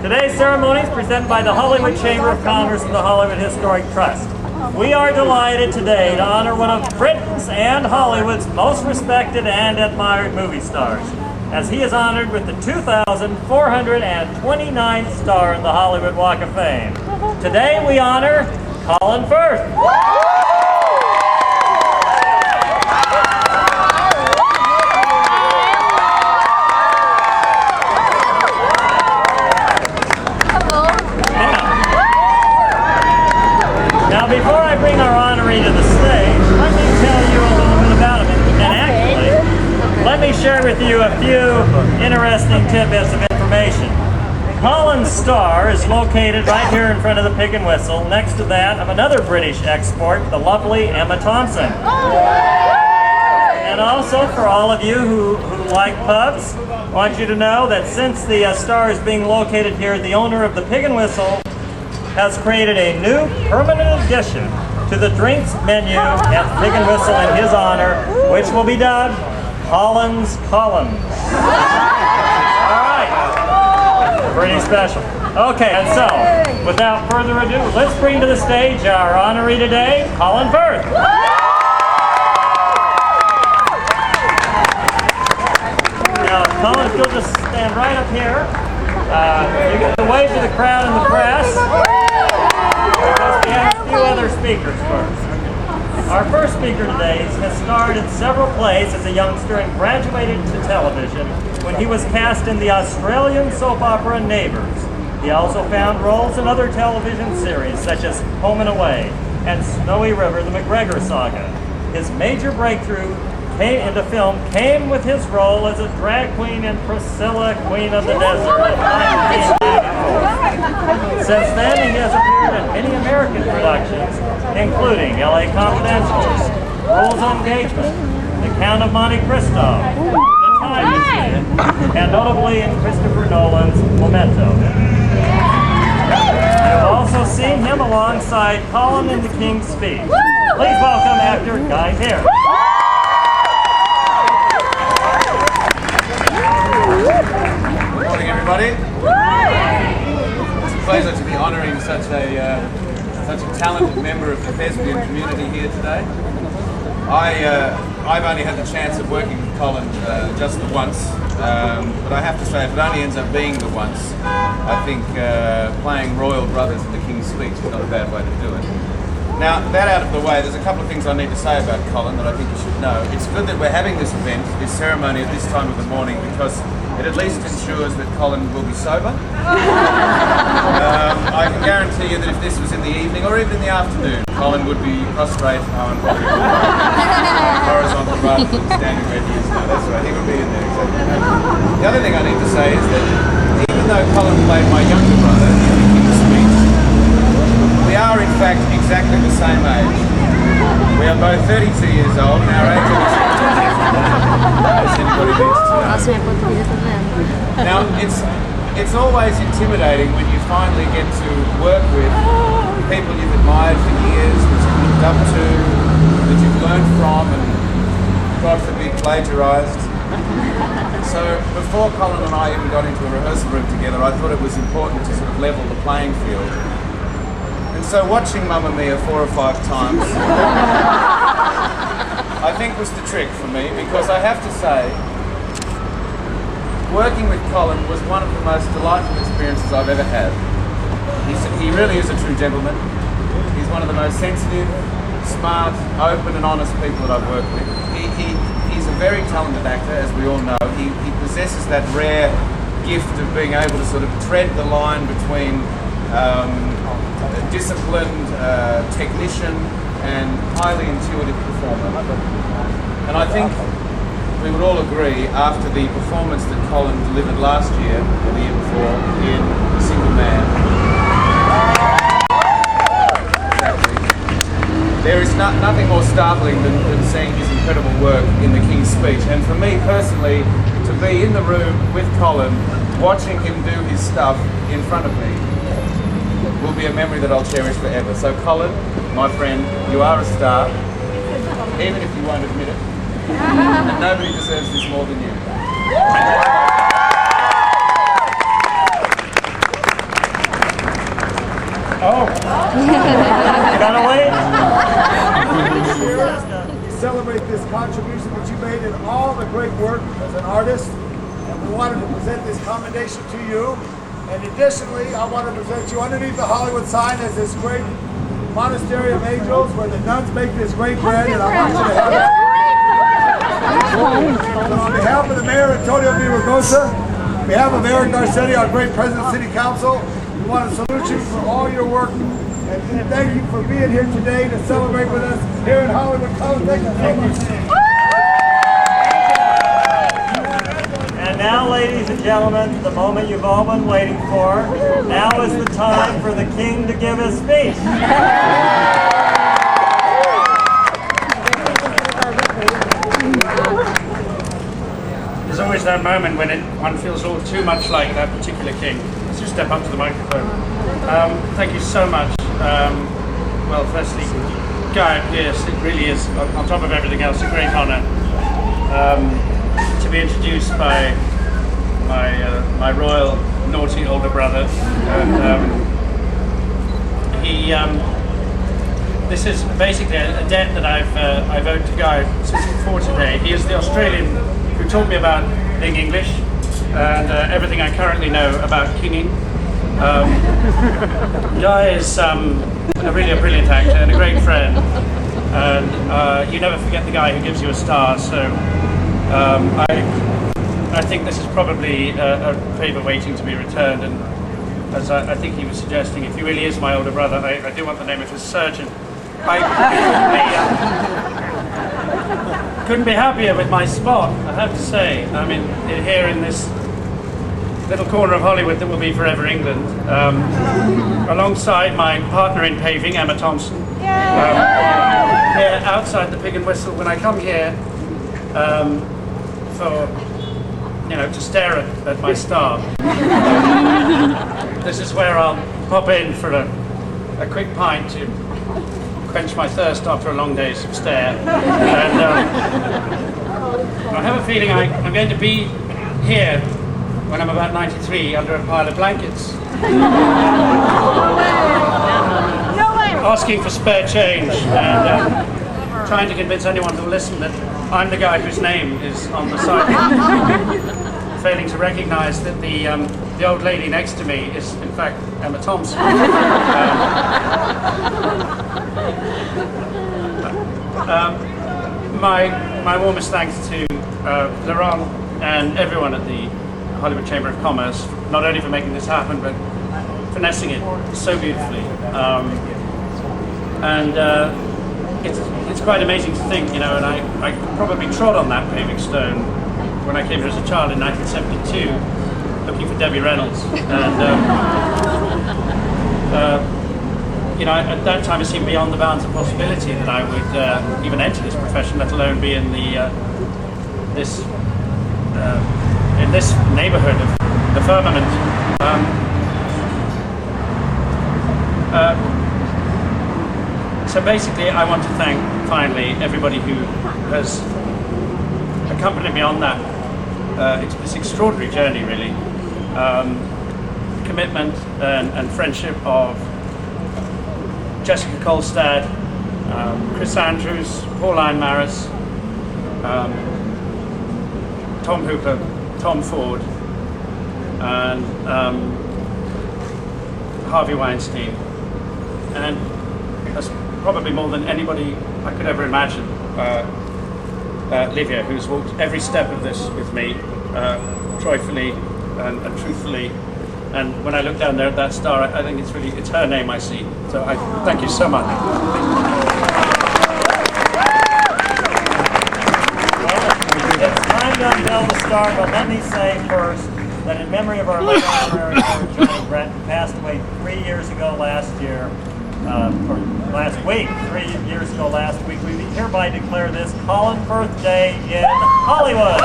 Today's ceremony is presented by the Hollywood Chamber of Commerce and the Hollywood Historic Trust. We are delighted today to honor one of Britain's and Hollywood's most respected and admired movie stars, as he is honored with the 2,429th star in the Hollywood Walk of Fame. Today we honor Colin Firth. Now, before I bring our honoree to the stage, let me tell you a little bit about him. And actually, let me share with you a few interesting tidbits of information. Colin's star is located right here in front of the Pig and Whistle, next to that of another British export, the lovely Emma Thompson. And also, for all of you who like pubs, I want you to know that since the star is being located here, the owner of the Pig and Whistle has created a new permanent addition to the drinks menu at Pig and Whistle in his honor, which will be dubbed Colin's Collins. All right, pretty special. Okay, and so, without further ado, let's bring to the stage our honoree today, Colin Firth. Now, Colin, if you'll just stand right up here, you get to wave to the crowd and the press. Because we have a few other speakers first. Our first speaker today has starred in several plays as a youngster and graduated to television when he was cast in the Australian soap opera Neighbours. He also found roles in other television series such as Home and Away and Snowy River, the McGregor Saga. His major breakthrough into film came with his role as a drag queen in Priscilla, Queen of the Desert in 1994. Since then, he has appeared in many American productions, including L.A. Confidential, Rules of Engagement, The Count of Monte Cristo, The Time Machine, and notably in Christopher Nolan's Memento. You've also seen him alongside Colin in The King's Speech. Please welcome actor Guy Pearce. Good morning, everybody. It's a pleasure to be honouring such a talented member of the thespian community here today. I've only had the chance of working with Colin just the once, but I have to say, if it only ends up being the once, I think playing royal brothers in The King's Speech is not a bad way to do it. Now, that out of the way, there's a couple of things I need to say about Colin that I think you should know. It's good that we're having this event, this ceremony at this time of the morning, because it at least ensures that Colin will be sober. I can guarantee you that if this was in the evening or even in the afternoon, Colin would be prostrate on horizontal rather than standing where he is now. That's right, he would be in there. Exactly. The other thing I need to say is that even though Colin played my younger brother in The King's Speech, we are in fact exactly the same age. We are both 32 years old and our age is anybody needs to know. Now, it's always intimidating when you finally get to work with people you've admired for years, that you've looked up to, that you've learned from and, God forbid, plagiarised. So before Colin and I even got into a rehearsal room together, I thought it was important to sort of level the playing field. And so watching Mamma Mia 4 or 5 times, I think was the trick for me, because I have to say, working with Colin was one of the most delightful experiences I've ever had. He really is a true gentleman. He's one of the most sensitive, smart, open and honest people that I've worked with. He's a very talented actor, as we all know. He possesses that rare gift of being able to sort of tread the line between a disciplined technician and highly intuitive performer. And I think we would all agree, after the performance that Colin delivered last year, or the year before, in A Single Man, there is nothing more startling than seeing his incredible work in The King's Speech. And for me personally, to be in the room with Colin, watching him do his stuff in front of me, will be a memory that I'll cherish forever. So Colin, my friend, you are a star, even if you won't admit it. And nobody deserves this more than you. contribution that you made in all the great work as an artist. And we wanted to present this commendation to you. And additionally, I want to present you underneath the Hollywood sign as this great monastery of angels where the nuns make this great bread. And I want you to have it. So on behalf of the Mayor, Antonio Villaraigosa, on behalf of Eric Garcetti, our great President of City Council, we want to salute you for all your work. And thank you for being here today to celebrate with us here in Hollywood. Colin, thank you so much. And now, ladies and gentlemen, the moment you've all been waiting for. Now is the time for the king to give his speech. There's always that moment when one feels all too much like that particular king. Let's just step up to the microphone. Thank you so much. Well, firstly, Guy Pearce, it really is, on top of everything else, a great honour to be introduced by my royal naughty older brother. And this is basically a debt that I've owed to Guy since before today. He is the Australian who taught me about being English and everything I currently know about kinging. Guy is really a brilliant actor and a great friend, and you never forget the guy who gives you a star. So I think this is probably a favour waiting to be returned. And as I think he was suggesting, if he really is my older brother, I do want the name of his surgeon. I couldn't be happier with my spot, I have to say. I mean, here in this little corner of Hollywood that will be forever England, alongside my partner in paving, Emma Thompson. Here outside the Pig and Whistle, when I come here to stare at my star. This is where I'll pop in for a quick pint to quench my thirst after a long day's stare. And I have a feeling I'm going to be here when I'm about 93 under a pile of blankets. Asking for spare change and trying to convince anyone who'll listen that I'm the guy whose name is on the side. Failing to recognise that the old lady next to me is in fact Emma Thompson. My warmest thanks to Laurent and everyone at the Hollywood Chamber of Commerce, not only for making this happen, but finessing it so beautifully. It's quite amazing to think, and I probably trod on that paving stone when I came here as a child in 1972, looking for Debbie Reynolds. And at that time it seemed beyond the bounds of possibility that I would even enter this profession, let alone be in this neighbourhood of the firmament. So basically, I want to thank finally everybody who has accompanied me on that this extraordinary journey, really. Commitment and friendship of Jessica Kolstad, Chris Andrews, Pauline Maris, Tom Hooper, Tom Ford, and Harvey Weinstein, and that's probably more than anybody I could ever imagine. Livia, who's walked every step of this with me, joyfully and truthfully. And when I look down there at that star, I think it's her name I see. So I thank you so much. It's time to unveil the star, but let me say first that in memory of our late honorary member Johnny Brett, who passed away 3 years ago last year, or last week, 3 years ago last week, we hereby declare this Colin Firth Day in Hollywood.